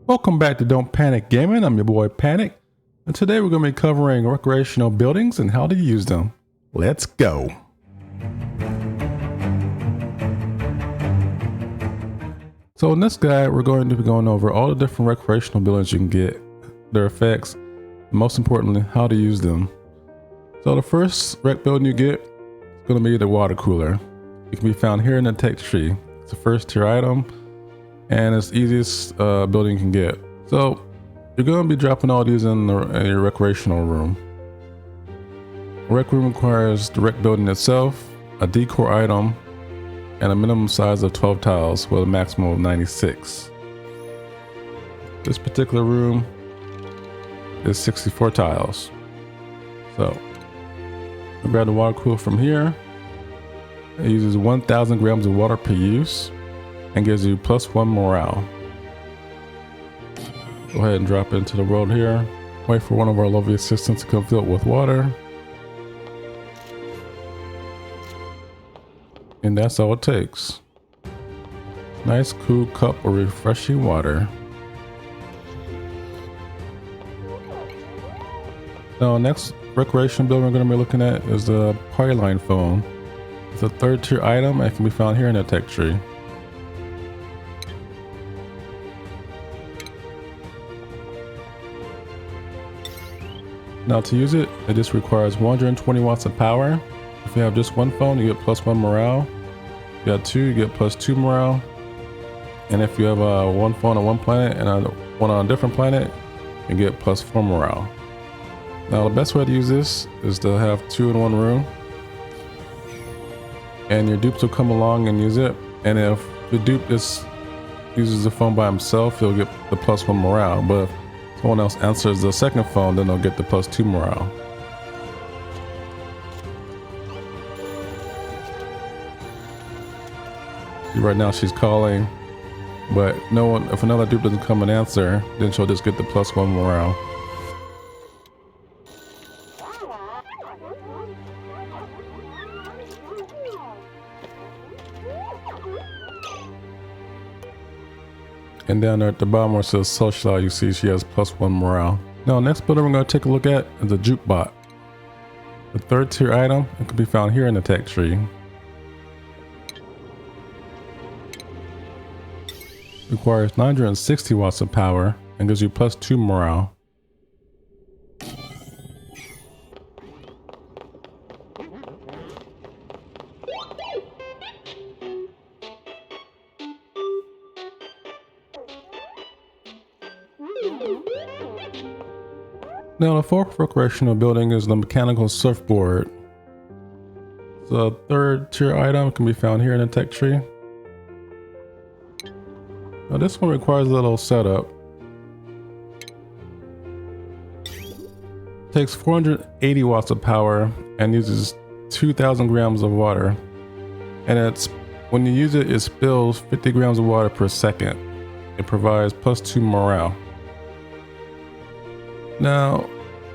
Welcome back to Don't Panic Gaming. I'm your boy Panic, and today we're going to be covering recreational buildings and how to use them. Let's go. So in this guide, we're going to be going over all the different recreational buildings you can get, their effects, and most importantly, how to use them. So the first rec building you get is going to be the water cooler. It can be found here in the tech tree. It's a first tier item, and it's the easiest building you can get. So you're going to be dropping all these in your recreational room. A rec room requires the rec building itself, a decor item, and a minimum size of 12 tiles with a maximum of 96. This particular room is 64 tiles. So I grab the water cooler from here. It uses 1,000 grams of water per use and gives you +1 morale. Go ahead and drop it into the world here. Wait for one of our lovely assistants to come fill it with water. And that's all it takes. Nice cool cup of refreshing water. Now next recreation building we're going to be looking at is the party line phone. It's a 3rd tier item and can be found here in the tech tree. Now to use it, it just requires 120 watts of power. If you have just one phone, you get +1 morale. If you have two, you get +2 morale. And if you have one phone on one planet and one on a different planet, you get +4 morale. Now the best way to use this is to have 2 in one room. And your dupes will come along and use it. And if the dupe just uses the phone by himself, he'll get the +1 morale. But if someone else answers the second phone, then they'll get the +2 morale. Right now she's calling, but no one, if another dupe doesn't come and answer, then she'll just get the +1 morale. And down there at the bottom where it says social, you see she has +1 morale. Now next building we're going to take a look at is the jukebot. The 3rd tier item, it can be found here in the tech tree. Requires 960 watts of power and gives you +2 morale. Now the 4th recreational building is the mechanical surfboard. It's a 3rd tier item, can be found here in the tech tree. Now this one requires a little setup. Takes 480 watts of power and uses 2,000 grams of water. And when you use it, it spills 50 grams of water per second. It provides +2 morale. Now,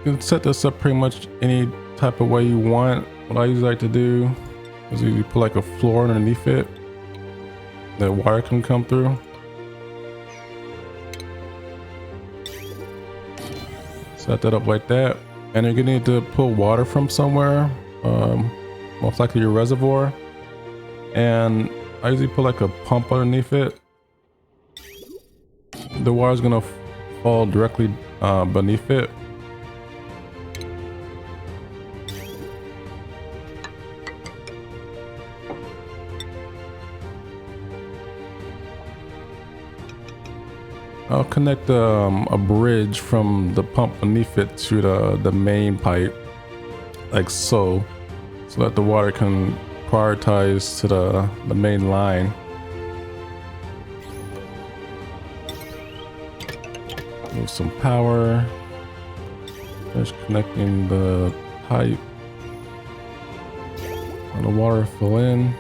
you can set this up pretty much any type of way you want. What I usually like to do is you put like a floor underneath it that water can come through. Set that up like that. And you're gonna need to pull water from somewhere, most likely your reservoir. And I usually put like a pump underneath it. The water's gonna fall directly beneath it. I'll connect a bridge from the pump beneath it to the main pipe, like so that the water can prioritize to the main line. Move some power. Just connecting the pipe. Let the water fill in.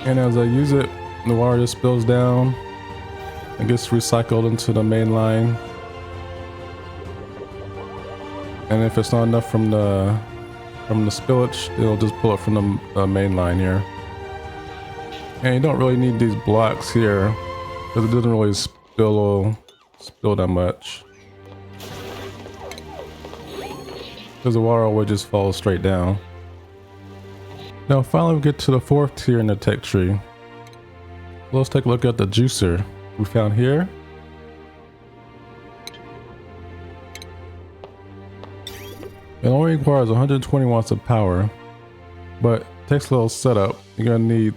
And as I use it, the water just spills down and gets recycled into the main line. And if it's not enough from the from the spillage, it'll just pull it from the main line here. And you don't really need these blocks here because it doesn't really spill that much. Because the water always just falls straight down. Now finally we get to the fourth tier in the tech tree. Let's take a look at the juicer we found here. It only requires 120 watts of power, but takes a little setup. You're gonna need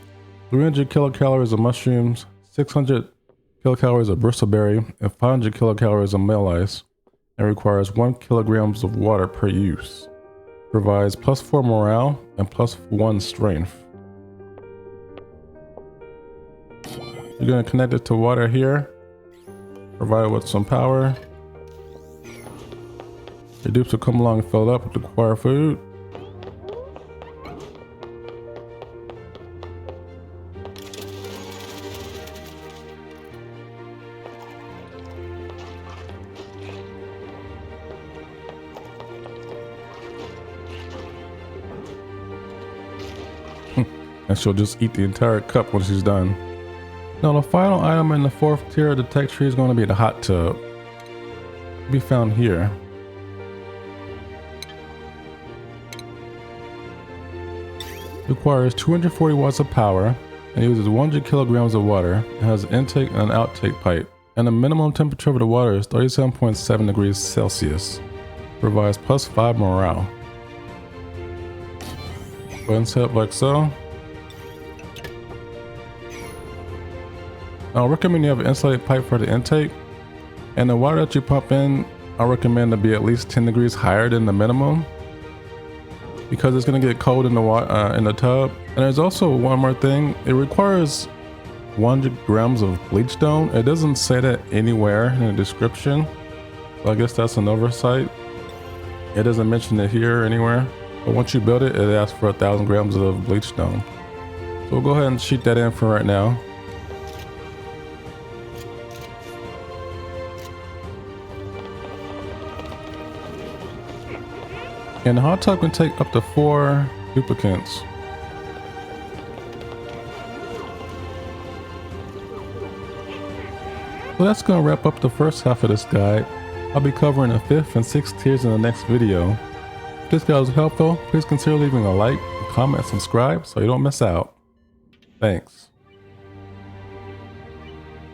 300 kilocalories of mushrooms, 600 kilocalories of bristleberry, and 500 kilocalories of male ice, and requires 1 kilograms of water per use. Provides +4 morale and +1 strength. You're going to connect it to water here, provide it with some power. Your dupes will come along and fill it up with the required food. And she'll just eat the entire cup when she's done. Now the final item in the fourth tier of the tech tree is going to be the hot tub. It'll be found here. It requires 240 watts of power and uses 100 kilograms of water. It has an intake and an outtake pipe. And the minimum temperature of the water is 37.7 degrees Celsius. Provides +5 morale. Go ahead and set up like so. I recommend you have an insulated pipe for the intake, and the water that you pump in, I recommend to be at least 10 degrees higher than the minimum, because it's going to get cold in the water in the tub. And there's also one more thing: it requires 100 grams of bleach stone. It doesn't say that anywhere in the description, so I guess that's an oversight. It doesn't mention it here anywhere, but once you build it, it asks for 1,000 grams of bleach stone. So we'll go ahead and sheet that in for right now. And the hot tub can take up to 4 duplicants. So that's going to wrap up the first half of this guide. I'll be covering the 5th and 6th tiers in the next video. If this guide was helpful, please consider leaving a like, comment, subscribe so you don't miss out. Thanks.